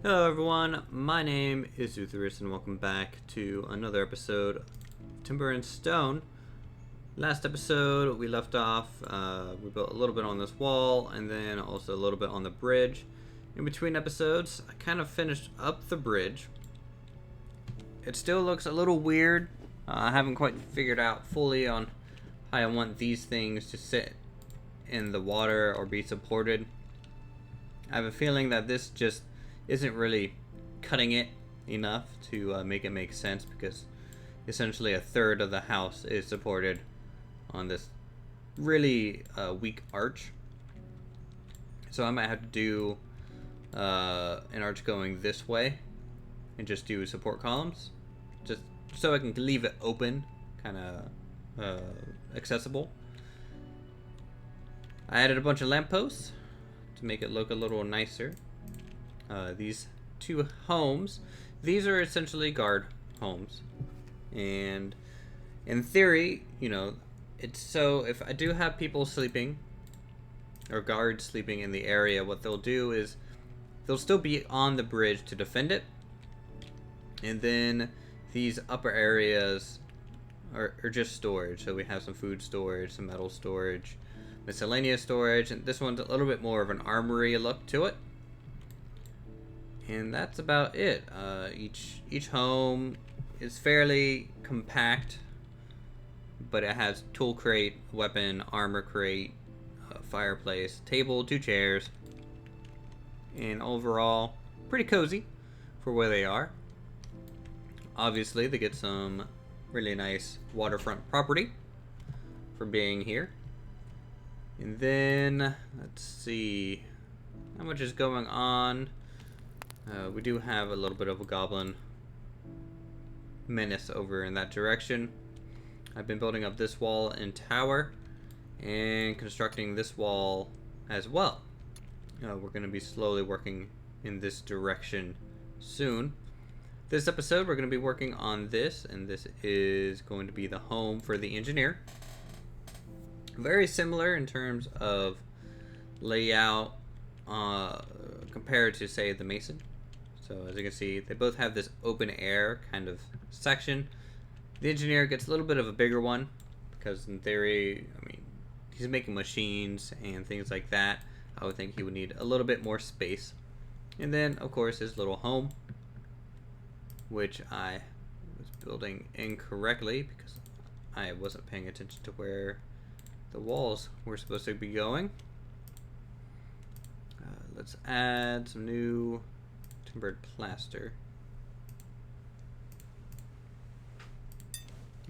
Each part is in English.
Hello everyone, my name is Uthris and welcome back to another episode of Timber and Stone. Last episode we left off, we built a little bit on this wall and then also a little bit on the bridge. In between episodes, I kind of finished up the bridge. It still looks a little weird. I haven't quite figured out fully on how I want these things to sit in the water or be supported. I have a feeling that this just isn't really cutting it enough to make it make sense, because essentially a third of the house is supported on this really weak arch. So I might have to do an arch going this way and just do support columns, just so I can leave it open, kind of accessible. I added a bunch of lampposts to make it look a little nicer. These two homes, these are essentially guard homes, and in theory, it's so if I do have people sleeping or guards sleeping in the area, what they'll do is they'll still be on the bridge to defend it, and then these upper areas are just storage. So we have some food storage, some metal storage, miscellaneous storage, and this one's a little bit more of an armory look to it. And that's about it. Each home is fairly compact, but it has tool crate, weapon, armor crate, fireplace, table, 2 chairs, and overall pretty cozy for where they are. Obviously, they get some really nice waterfront property for being here. And then let's see how much is going on. We do have a little bit of a goblin menace over in that direction. I've been building up this wall and tower and constructing this wall as well. We're going to be slowly working in this direction soon. This episode we're going to be working on this, and this is going to be the home for the engineer. Very similar in terms of layout compared to, say, the mason. So as you can see, they both have this open air kind of section. The engineer gets a little bit of a bigger one because in theory, he's making machines and things like that. I would think he would need a little bit more space. And then, of course, his little home, which I was building incorrectly because I wasn't paying attention to where the walls were supposed to be going. Let's add some new timbered plaster.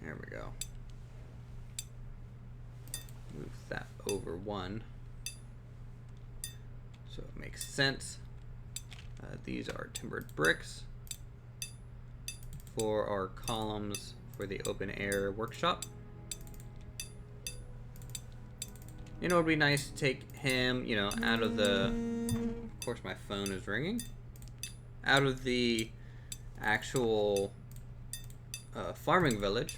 There we go. Move that over one so it makes sense. These are timbered bricks for our columns for the open air workshop. It would be nice to take him, out of the... Of course my phone is ringing. Out of the actual farming village,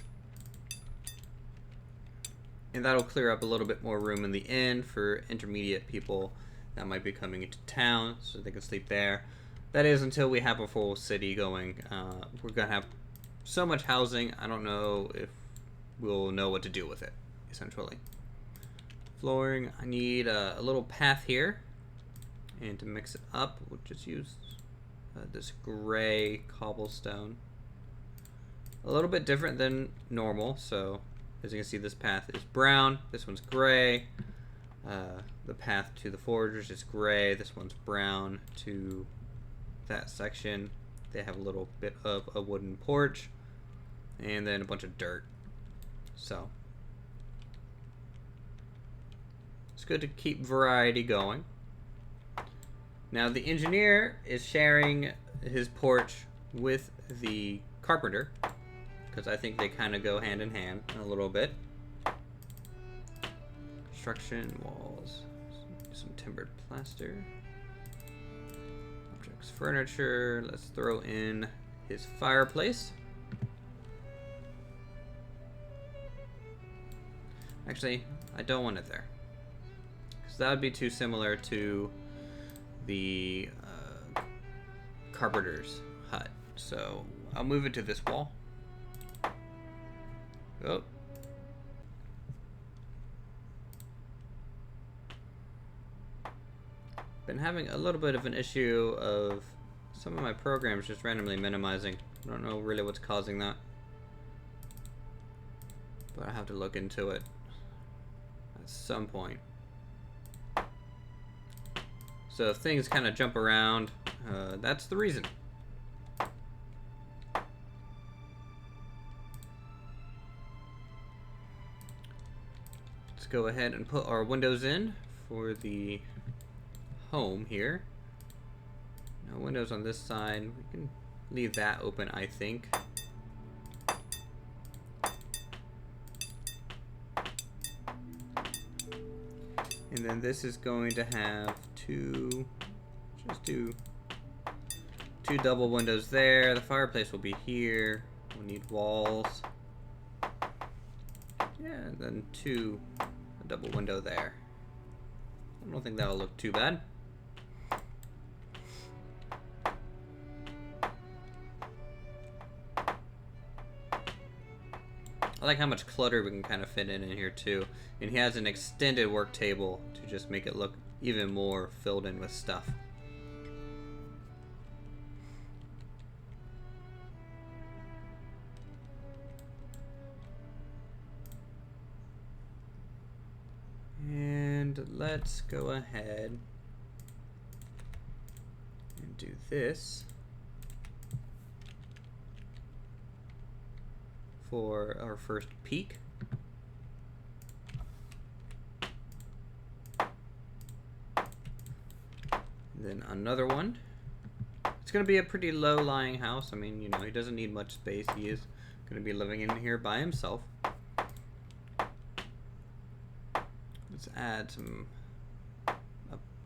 and that'll clear up a little bit more room in the inn for intermediate people that might be coming into town, so they can sleep there. That is until we have a full city going. We're gonna have so much housing, I don't know if we'll know what to do with it, essentially. Flooring, I need a little path here, and to mix it up we'll just use this gray cobblestone. A little bit different than normal, so as you can see, this path is brown, this one's gray. The path to the forgers is gray, this one's brown to that section. They have a little bit of a wooden porch, and then a bunch of dirt. So it's good to keep variety going. Now the engineer is sharing his porch with the carpenter, because I think they kind of go hand in hand a little bit. Construction walls, some timbered plaster, objects, furniture. Let's throw in his fireplace. Actually, I don't want it there, because that would be too similar to the carpenter's hut. So I'll move it to this wall. Oh. Been having a little bit of an issue of some of my programs just randomly minimizing. I don't know really what's causing that, but I have to look into it at some point. So if things kind of jump around, that's the reason. Let's go ahead and put our windows in for the home here. No windows on this side. We can leave that open, I think. And then this is going to have two double windows there. The fireplace will be here. We'll need walls. Yeah, and then a double window there. I don't think that'll look too bad. I like how much clutter we can kind of fit in here too. And he has an extended work table to just make it look even more filled in with stuff. And let's go ahead and do this for our first peak. And then another one. It's going to be a pretty low-lying house. I mean, you know, he doesn't need much space. He is going to be living in here by himself. Let's add a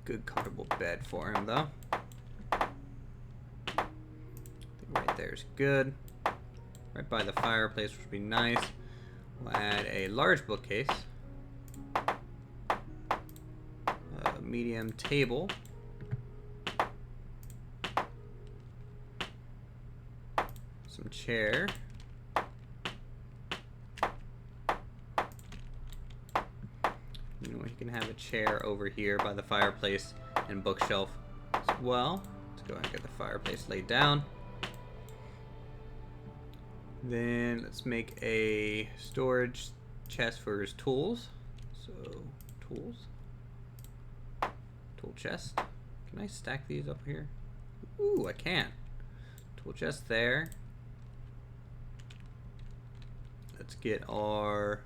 good comfortable bed for him though. I think right there is good. Right by the fireplace, which would be nice. We'll add a large bookcase, a medium table, some chair, you know, he can have a chair over here by the fireplace and bookshelf as well. Let's go ahead and get the fireplace laid down. Then let's make a storage chest for his tools. So, tools. Tool chest. Can I stack these up here? Ooh, I can. Tool chest there. Let's get our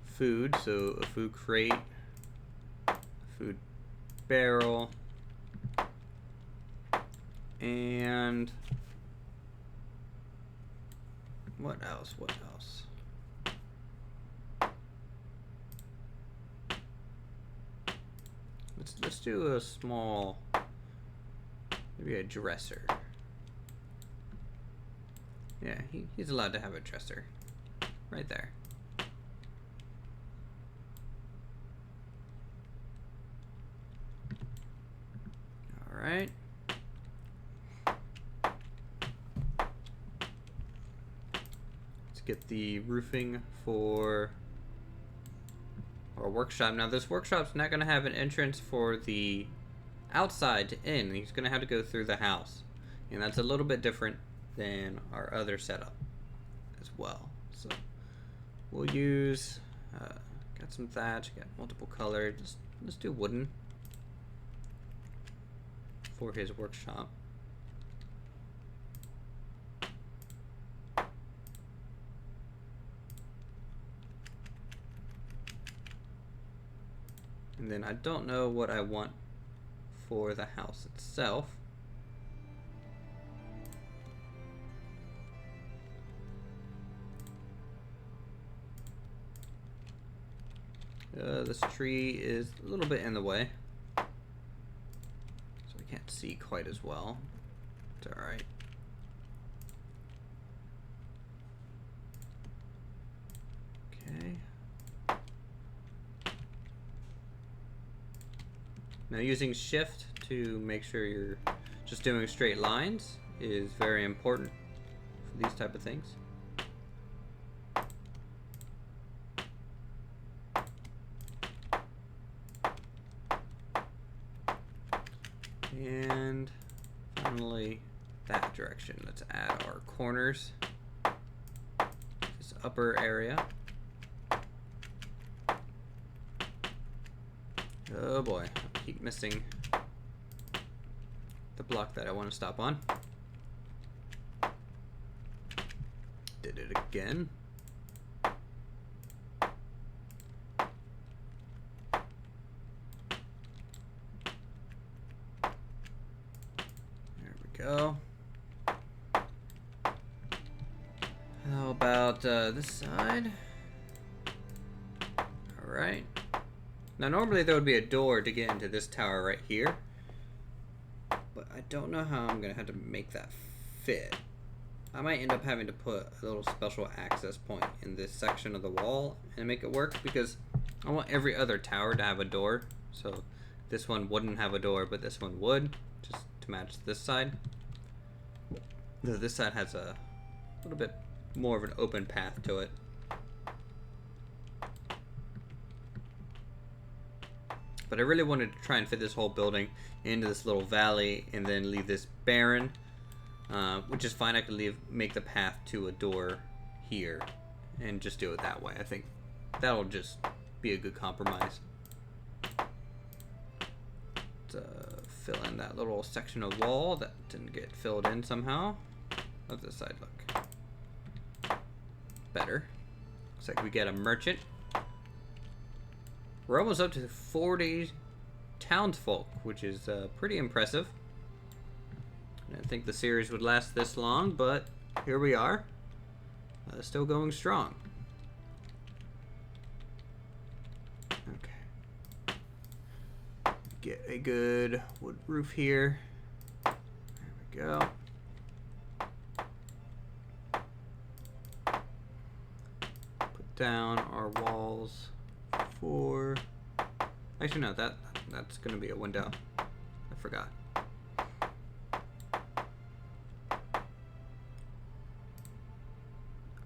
food. So, a food crate, a food barrel, and what else? What else? Let's do a small, maybe a dresser. Yeah, he's allowed to have a dresser right there. All right. Get the roofing for our workshop. Now this workshop's not going to have an entrance for the outside to in. He's going to have to go through the house, and that's a little bit different than our other setup as well. So we'll use got some thatch, got multiple color. Just let's do wooden for his workshop. And then I don't know what I want for the house itself. This tree is a little bit in the way, so I can't see quite as well. It's alright. Okay. Now using shift to make sure you're Just doing straight lines is very important for these type of things. And finally, that direction. Let's add our corners. This upper area. Oh boy, I keep missing the block that I want to stop on. Did it again. There we go. How about this side? Alright. Now normally there would be a door to get into this tower right here, but I don't know how I'm gonna have to make that fit. I might end up having to put a little special access point in this section of the wall and make it work, because I want every other tower to have a door. So this one wouldn't have a door, but this one would, just to match this side. This side has a little bit more of an open path to it. But I really wanted to try and fit this whole building into this little valley and then leave this barren, which is fine. I could make the path to a door here and just do it that way. I think that'll just be a good compromise. To fill in that little section of wall that didn't get filled in somehow. How's this side look? Better. Looks like we get a merchant. We're almost up to 40 townsfolk, which is pretty impressive. I didn't think the series would last this long, but here we are. Still going strong. Okay. Get a good wood roof here. There we go. Put down our walls. Actually no, that's gonna be a window. I forgot.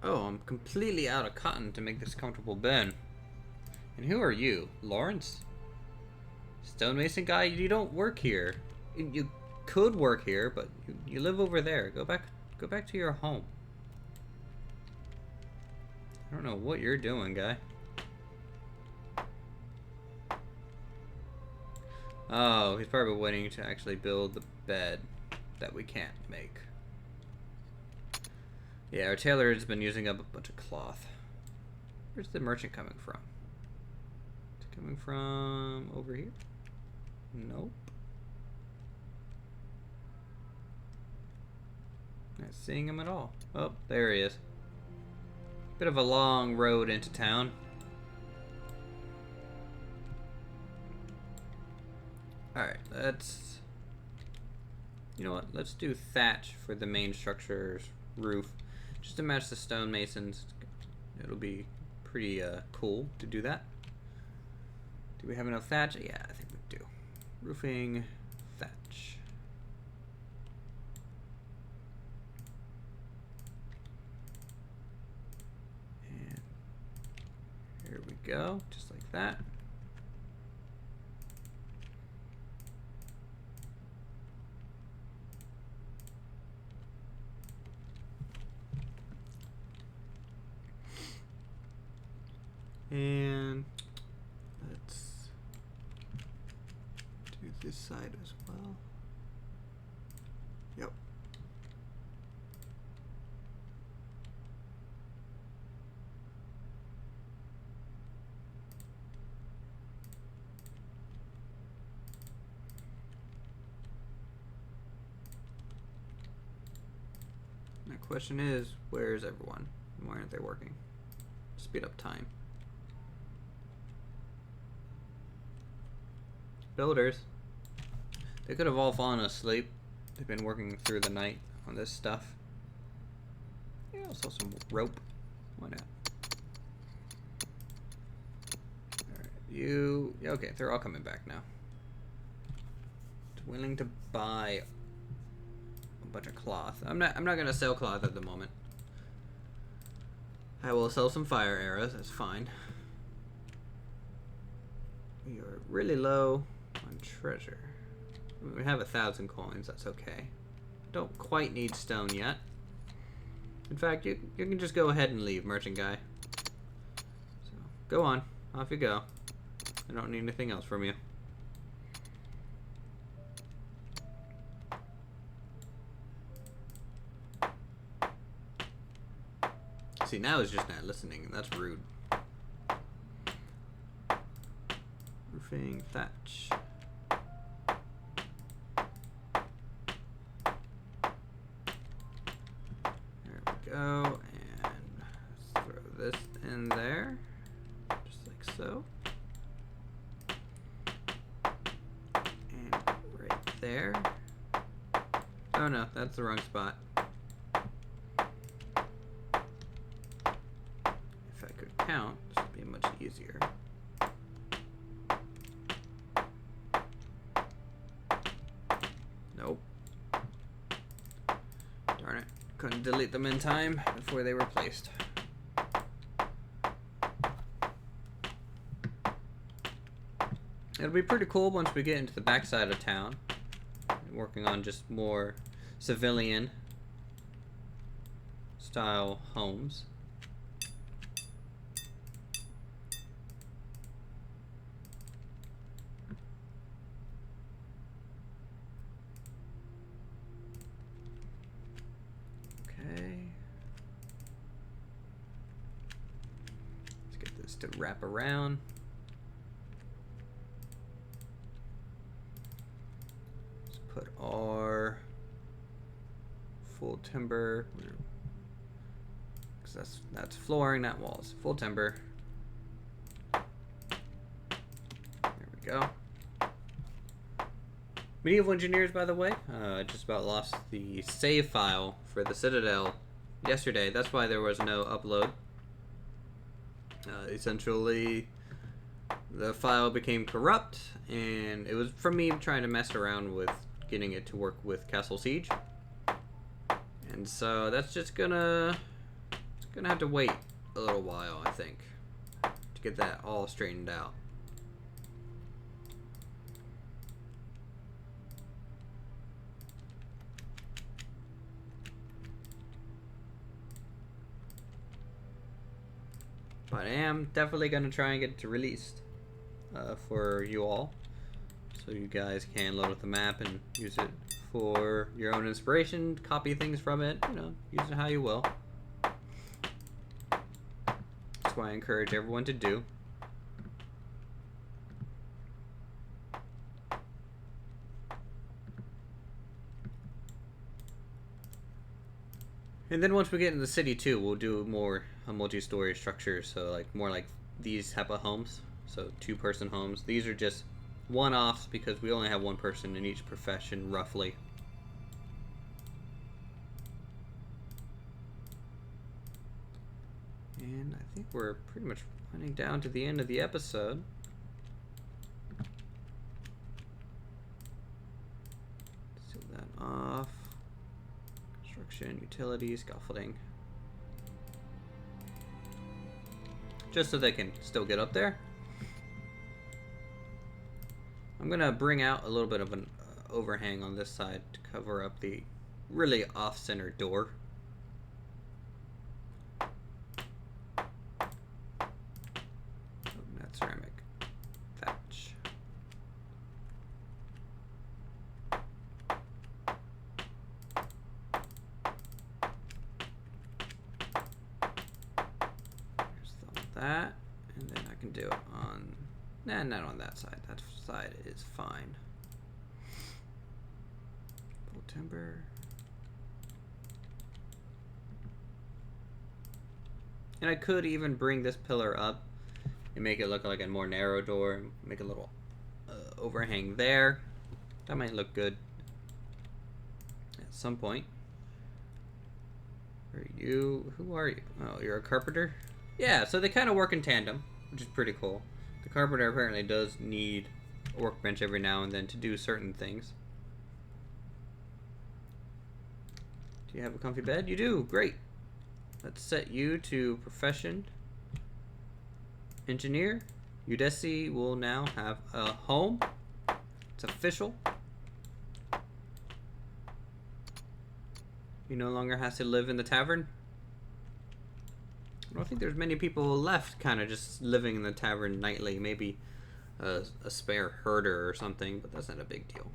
Oh, I'm completely out of cotton to make this comfortable bed. And who are you, Lawrence? Stonemason guy? You don't work here. You could work here, but you live over there. Go back to your home. I don't know what you're doing, guy. Oh, he's probably waiting to actually build the bed that we can't make. Yeah, our tailor has been using up a bunch of cloth. Where's the merchant coming from? Is it coming from over here? Nope. Not seeing him at all. Oh, there he is. Bit of a long road into town. Alright, you know what, let's do thatch for the main structure's roof, just to match the stonemasons. It'll be pretty cool to do that. Do we have enough thatch? Yeah, I think we do. Roofing, thatch. And here we go, just like that. And let's do this side as well. Yep. My question is, where is everyone? Why aren't they working? Speed up time. Builders. They could have all fallen asleep. They've been working through the night on this stuff. Yeah, also some rope. Why not? Alright, okay, they're all coming back now. Willing to buy bunch of cloth. I'm not gonna sell cloth at the moment. I will sell some fire arrows. That's fine. We are really low on treasure. We have 1,000 coins. That's okay. Don't quite need stone yet. In fact, you can just go ahead and leave, merchant guy. So go on. Off you go. I don't need anything else from you. See, now he's just not listening, and that's rude. Roofing, thatch. There we go, and let's throw this in there, just like so. And right there. Oh no, that's the wrong spot. Count, this would be much easier. Nope. Darn it. Couldn't delete them in time before they were placed. It'll be pretty cool once we get into the backside of town. Working on just more civilian style homes. To wrap around. Let's put our full timber, because that's flooring, not walls. Full timber. There we go. Medieval engineers, by the way, I just about lost the save file for the Citadel yesterday. That's why there was no upload. Essentially, the file became corrupt, and it was from me trying to mess around with getting it to work with Castle Siege. And so that's just gonna have to wait a little while, I think, to get that all straightened out. But I am definitely going to try and get it released for you all, so you guys can load up the map and use it for your own inspiration, copy things from it, you know, use it how you will. That's what I encourage everyone to do. And then once we get in the city too, we'll do more multi-story structures, so like more like these type of homes, so 2-person homes. These are just one-offs because we only have one person in each profession, roughly. And I think we're pretty much running down to the end of the episode. Seal that off. Construction, utilities, scaffolding. Just so they can still get up there. I'm gonna bring out a little bit of an overhang on this side to cover up the really off-center door. That ceramic thatch. That, and then I can do it on, nah, not on that side. That side is fine. Full timber. And I could even bring this pillar up and make it look like a more narrow door, and make a little overhang there. That might look good at some point. Are you? Who are you? Oh, you're a carpenter? Yeah, so they kind of work in tandem, which is pretty cool. The carpenter apparently does need a workbench every now and then to do certain things. You have a comfy bed? You do. Great. Let's set you to profession. Engineer. Udesi will now have a home. It's official. He no longer has to live in the tavern. I don't think there's many people left kind of just living in the tavern nightly. Maybe a spare herder or something, but that's not a big deal.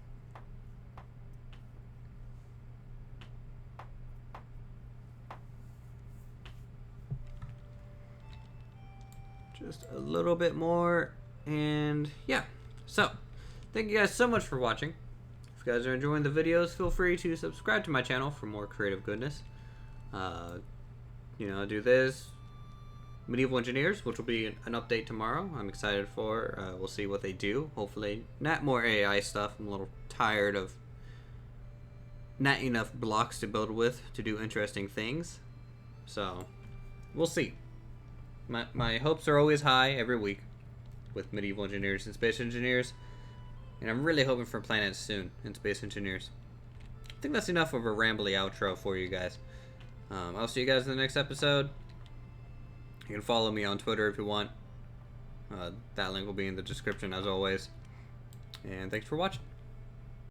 Just a little bit more, and yeah. So, thank you guys so much for watching. If you guys are enjoying the videos, feel free to subscribe to my channel for more creative goodness. You know, I do this. Medieval Engineers, which will be an update tomorrow. I'm excited for. We'll see what they do. Hopefully, not more AI stuff. I'm a little tired of not enough blocks to build with to do interesting things. So, we'll see. My hopes are always high every week with Medieval Engineers and Space Engineers. And I'm really hoping for planets soon in Space Engineers. I think that's enough of a rambly outro for you guys. I'll see you guys in the next episode. You can follow me on Twitter if you want. That link will be in the description as always. And thanks for watching.